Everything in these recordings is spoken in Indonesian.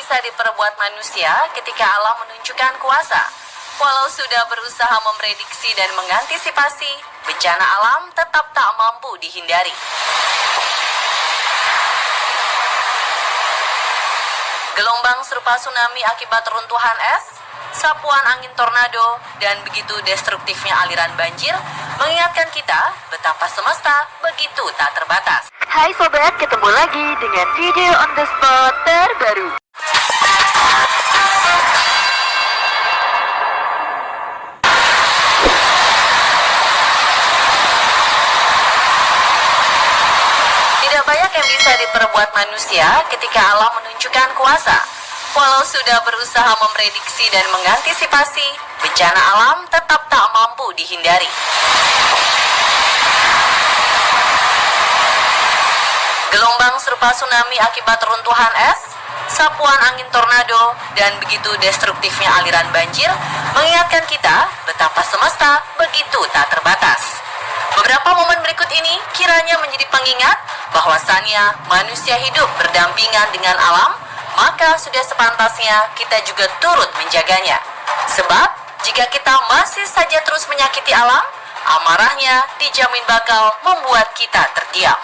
bisa diperbuat manusia ketika alam menunjukkan kuasa? Walau sudah berusaha memprediksi dan mengantisipasi, bencana alam tetap tak mampu dihindari. Gelombang serupa tsunami akibat runtuhan es, sapuan angin tornado, dan begitu destruktifnya aliran banjir mengingatkan kita betapa semesta begitu tak terbatas. Hai sobat, ketemu lagi dengan video on the spot terbaru. Tidak banyak yang bisa diperbuat manusia ketika alam menunjukkan kuasa. Walau sudah berusaha memprediksi dan mengantisipasi, bencana alam tetap tak mampu dihindari. Gelombang serupa tsunami akibat runtuhan es, sapuan angin tornado, dan begitu destruktifnya aliran banjir mengingatkan kita betapa semesta begitu tak terbatas. Beberapa momen berikut ini kiranya menjadi pengingat bahwasannya manusia hidup berdampingan dengan alam, maka sudah sepantasnya kita juga turut menjaganya. Sebab jika kita masih saja terus menyakiti alam, amarahnya dijamin bakal membuat kita terdiam.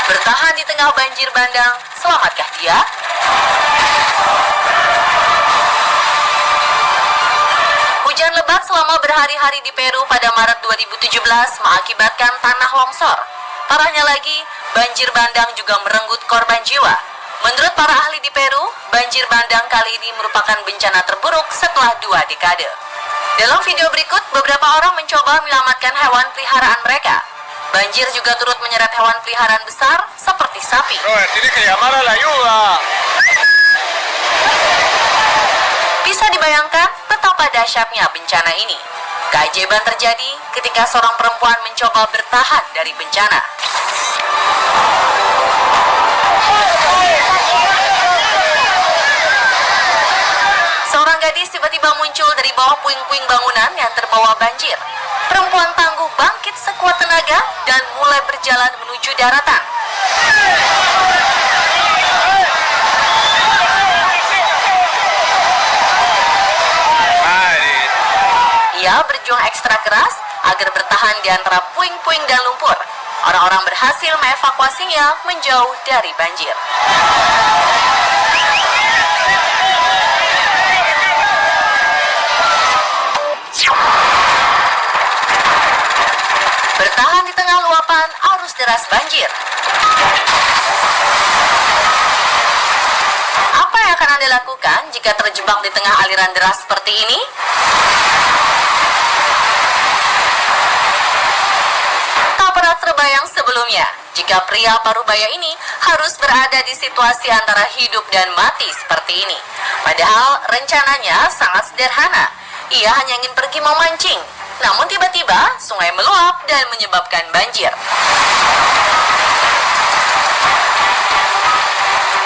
Bertahan di tengah banjir bandang, selamatkah dia? Hujan lebat selama berhari-hari di Peru pada Maret 2017 mengakibatkan tanah longsor. Parahnya lagi, banjir bandang juga merenggut korban jiwa. Menurut para ahli di Peru, banjir bandang kali ini merupakan bencana terburuk setelah 2 dekade. Dalam video berikut, beberapa orang mencoba menyelamatkan hewan peliharaan mereka. Banjir juga turut menyeret hewan peliharaan besar seperti sapi. Bisa dibayangkan betapa dahsyatnya bencana ini. Keajaiban terjadi ketika seorang perempuan mencoba bertahan dari bencana. Seorang gadis tiba-tiba muncul dari bawah puing-puing bangunan yang terbawa banjir. Perempuan tangguh bangkit sekuat tenaga dan mulai berjalan menuju daratan. Ia berjuang ekstra keras agar bertahan di antara puing-puing dan lumpur. Orang-orang berhasil mengevakuasinya menjauh dari banjir. Bertahan di tengah luapan arus deras banjir. Apa yang akan Anda lakukan jika terjebak di tengah aliran deras seperti ini? Tak pernah terbayang sebelumnya jika pria parubaya ini harus berada di situasi antara hidup dan mati seperti ini. Padahal rencananya sangat sederhana. Ia hanya ingin pergi memancing. Namun tiba-tiba sungai meluap dan menyebabkan banjir.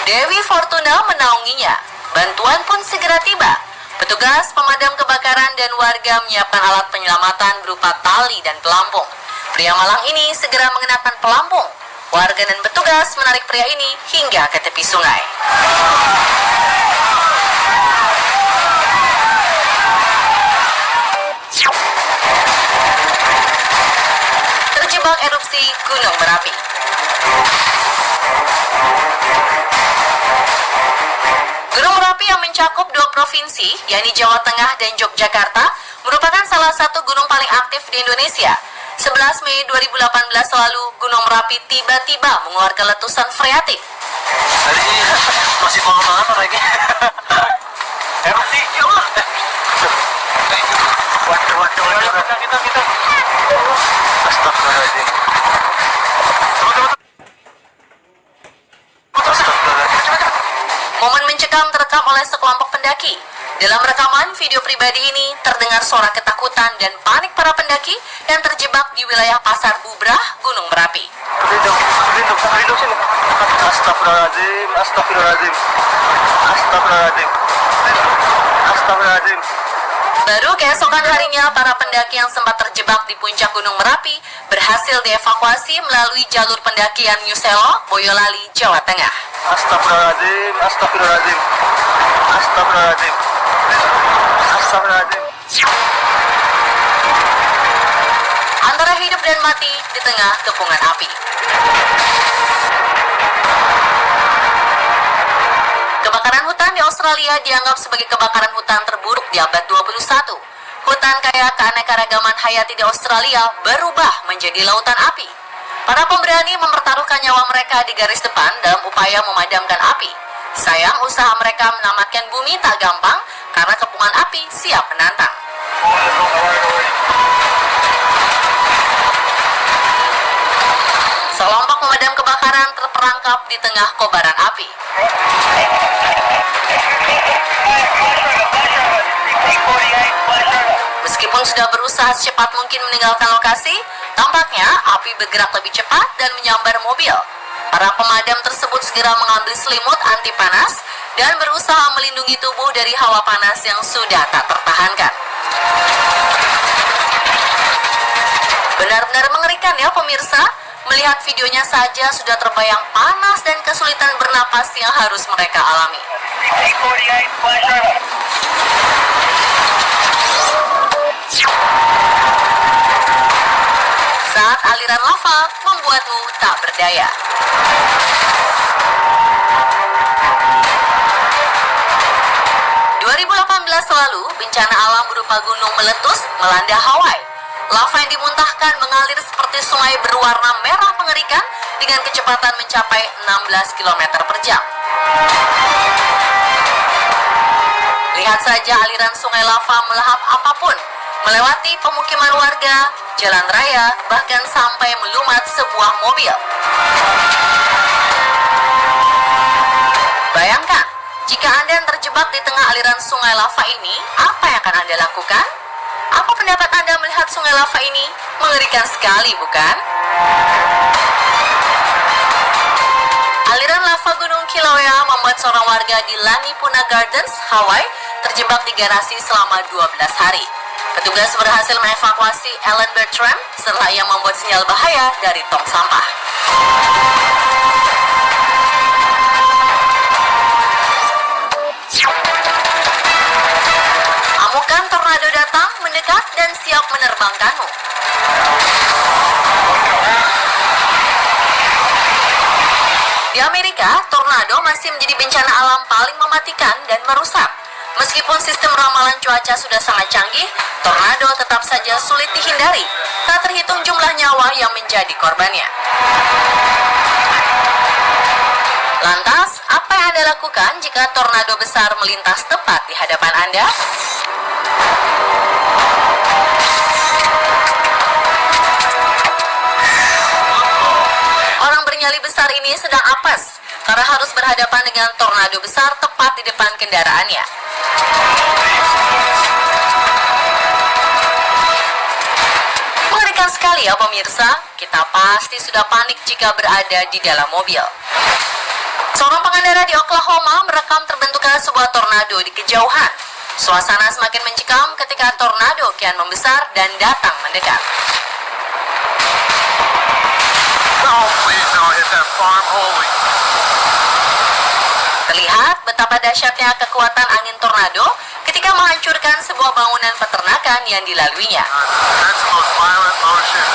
Dewi Fortuna menaunginya. Bantuan pun segera tiba. Petugas pemadam kebakaran dan warga menyiapkan alat penyelamatan berupa tali dan pelampung. Pria malang ini segera mengenakan pelampung. Warga dan petugas menarik pria ini hingga ke tepi sungai. Terjebak erupsi Gunung Merapi. Gunung Merapi yang mencakup 2 provinsi, yakni Jawa Tengah dan Yogyakarta, merupakan salah satu gunung paling aktif di Indonesia. 11 Mei 2018 lalu, Gunung Merapi tiba-tiba mengeluarkan letusan freatik. Tadi masih banget lagi. Erupsi, ya Allah. Waduh. Kita. Astagfirullahaladzim. Momen mencekam terekam oleh sekelompok pendaki. Dalam rekaman video pribadi ini terdengar suara ketakutan dan panik para pendaki yang terjebak di wilayah Pasar Bubrah, Gunung Merapi. Berlindung sini. Astagfirullahaladzim. Baru keesokan harinya, para pendaki yang sempat terjebak di puncak Gunung Merapi berhasil dievakuasi melalui jalur pendakian New Selo, Boyolali, Jawa Tengah. Astagfirullahaladzim, astagfirullahaladzim, astagfirullahaladzim, astagfirullahaladzim. Antara hidup dan mati di tengah kepungan api. Kebakaran hutan di Australia dianggap sebagai kebakaran hutan terburuk di abad 21. Hutan kaya keanekaragaman hayati di Australia berubah menjadi lautan api. Para pemberani mempertaruhkan nyawa mereka di garis depan dalam upaya memadamkan api. Sayang, usaha mereka menamatkan bumi tak gampang karena kepungan api siap menantang. Sekelompok pemadam kebakaran terperangkap di tengah kobaran api. Meskipun sudah berusaha secepat mungkin meninggalkan lokasi, tampaknya api bergerak lebih cepat dan menyambar mobil. Para pemadam tersebut segera mengambil selimut anti panas dan berusaha melindungi tubuh dari hawa panas yang sudah tak tertahankan. Benar-benar mengerikan ya pemirsa, melihat videonya saja sudah terbayang panas dan kesulitan bernapas yang harus mereka alami. Saat aliran lava membuatmu tak berdaya. Lalu, bencana alam berupa gunung meletus melanda Hawaii. Lava yang dimuntahkan mengalir seperti sungai berwarna merah mengerikan dengan kecepatan mencapai 16 km per jam. Lihat saja aliran sungai lava melahap apapun, melewati pemukiman warga, jalan raya, bahkan sampai melumat sebuah mobil. Bayangkan, jika Anda terjebak di tengah aliran sungai lava ini, apa yang akan Anda lakukan? Apa pendapat Anda melihat sungai lava ini? Mengerikan sekali, bukan? Aliran lava Gunung Kilauea membuat seorang warga di Lanipuna Gardens, Hawaii, terjebak di garasi selama 12 hari. Petugas berhasil mengevakuasi Alan Bertram setelah ia membuat sinyal bahaya dari tong sampah. Amukan tornado datang, mendekat, dan siap menerbangkanmu. Di Amerika, tornado masih menjadi bencana alam paling mematikan dan merusak. Meskipun sistem ramalan cuaca sudah sangat canggih, tornado tetap saja sulit dihindari. Tak terhitung jumlah nyawa yang menjadi korbannya. Lantas, apa yang Anda lakukan jika tornado besar melintas tepat di hadapan Anda? Orang bernyali besar ini sedang apes karena harus berhadapan dengan tornado besar tepat di depan kendaraannya. Mengerikan sekali ya pemirsa, kita pasti sudah panik jika berada di dalam mobil. Seorang pengendara di Oklahoma merekam terbentuknya sebuah tornado di kejauhan. Suasana semakin mencekam ketika tornado kian membesar dan datang mendekat. Oh, please don't hit that farm hole. Terlihat betapa dahsyatnya kekuatan angin tornado ketika menghancurkan sebuah bangunan peternakan yang dilaluinya. That's the most violent motion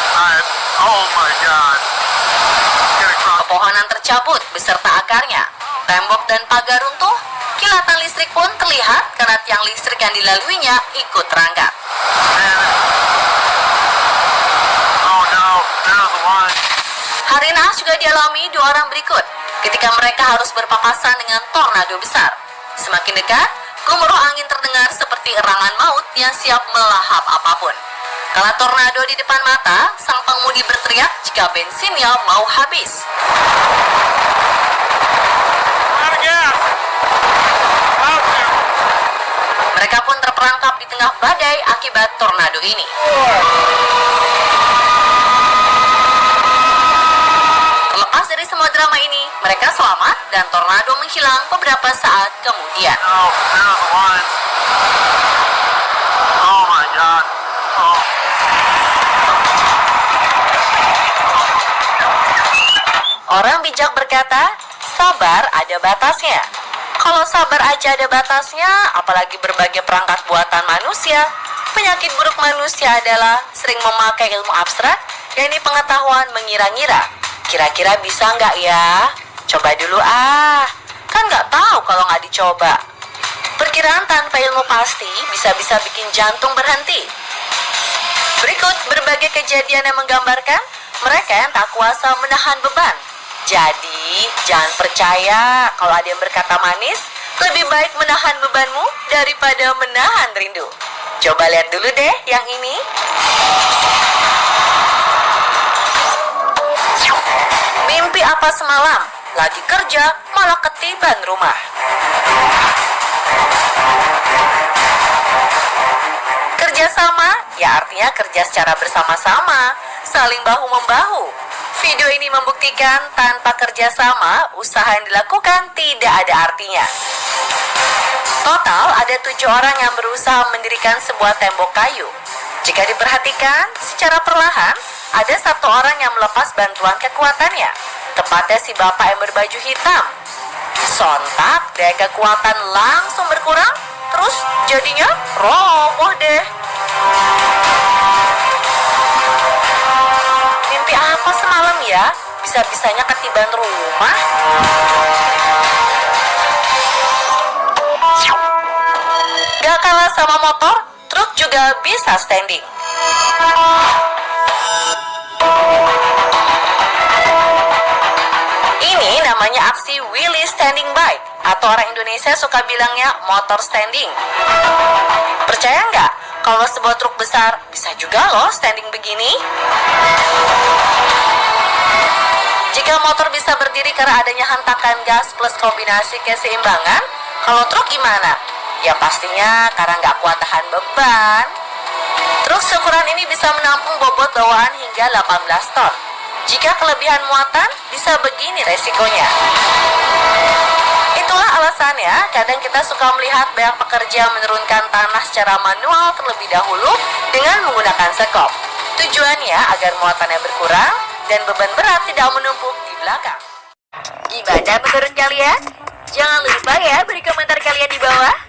oh my God. Get across. Pepohonan tercabut beserta akarnya, tembok dan pagar runtuh, kilatan listrik pun terlihat karena tiang listrik yang dilaluinya ikut terangkat. Oh no, there's the one. Hari naas juga dialami dua orang berikut ketika mereka harus berpapasan dengan tornado besar. Semakin dekat, gemuruh angin terdengar seperti erangan maut yang siap melahap apapun. Kala tornado di depan mata, sang pengemudi berteriak jika bensinnya mau habis. Mereka pun terperangkap di tengah badai akibat tornado ini. Terlepas dari semua drama ini, mereka selamat dan tornado menghilang beberapa saat kemudian. No, there's the one. Oh my God. Oh. Orang bijak berkata, sabar ada batasnya. Kalau sabar aja ada batasnya, apalagi berbagai perangkat buatan manusia. Penyakit buruk manusia adalah sering memakai ilmu abstrak, yakni pengetahuan mengira-ngira. Kira-kira bisa nggak ya? Coba dulu kan nggak tahu kalau nggak dicoba. Perkiraan tanpa ilmu pasti bisa-bisa bikin jantung berhenti. Berikut berbagai kejadian yang menggambarkan mereka yang tak kuasa menahan beban. Jadi, jangan percaya kalau ada yang berkata manis, lebih baik menahan bebanmu daripada menahan rindu. Coba lihat dulu deh yang ini. Mimpi apa semalam? Lagi kerja, malah ketiban rumah. Kerjasama, ya artinya kerja secara bersama-sama, saling bahu-membahu. Video ini membuktikan tanpa kerjasama, usaha yang dilakukan tidak ada artinya. Total ada 7 orang yang berusaha mendirikan sebuah tembok kayu. Jika diperhatikan, secara perlahan, ada 1 orang yang melepas bantuan kekuatannya. Tepatnya si bapak yang berbaju hitam. Sontak, daya kekuatan langsung berkurang, terus jadinya roboh deh. Mimpi apa semalam ya? Bisa-bisanya ketiban rumah. Gak kalah sama motor, truk juga bisa standing. Ini namanya aksi wheelie standing bike, atau orang Indonesia suka bilangnya motor standing. Percaya nggak kalau sebuah truk besar bisa juga loh standing begini? Jika motor bisa berdiri karena adanya hentakan gas plus kombinasi keseimbangan, kalau truk gimana? Ya pastinya karena nggak kuat tahan beban. Truk seukuran ini bisa menampung bobot bawaan hingga 18 ton. Jika kelebihan muatan, bisa begini resikonya. Itulah alasannya, kadang kita suka melihat banyak pekerja menurunkan tanah secara manual terlebih dahulu dengan menggunakan sekop. Tujuannya agar muatannya berkurang dan beban berat tidak menumpuk di belakang. Gimana menurut kalian? Jangan lupa ya beri komentar kalian di bawah.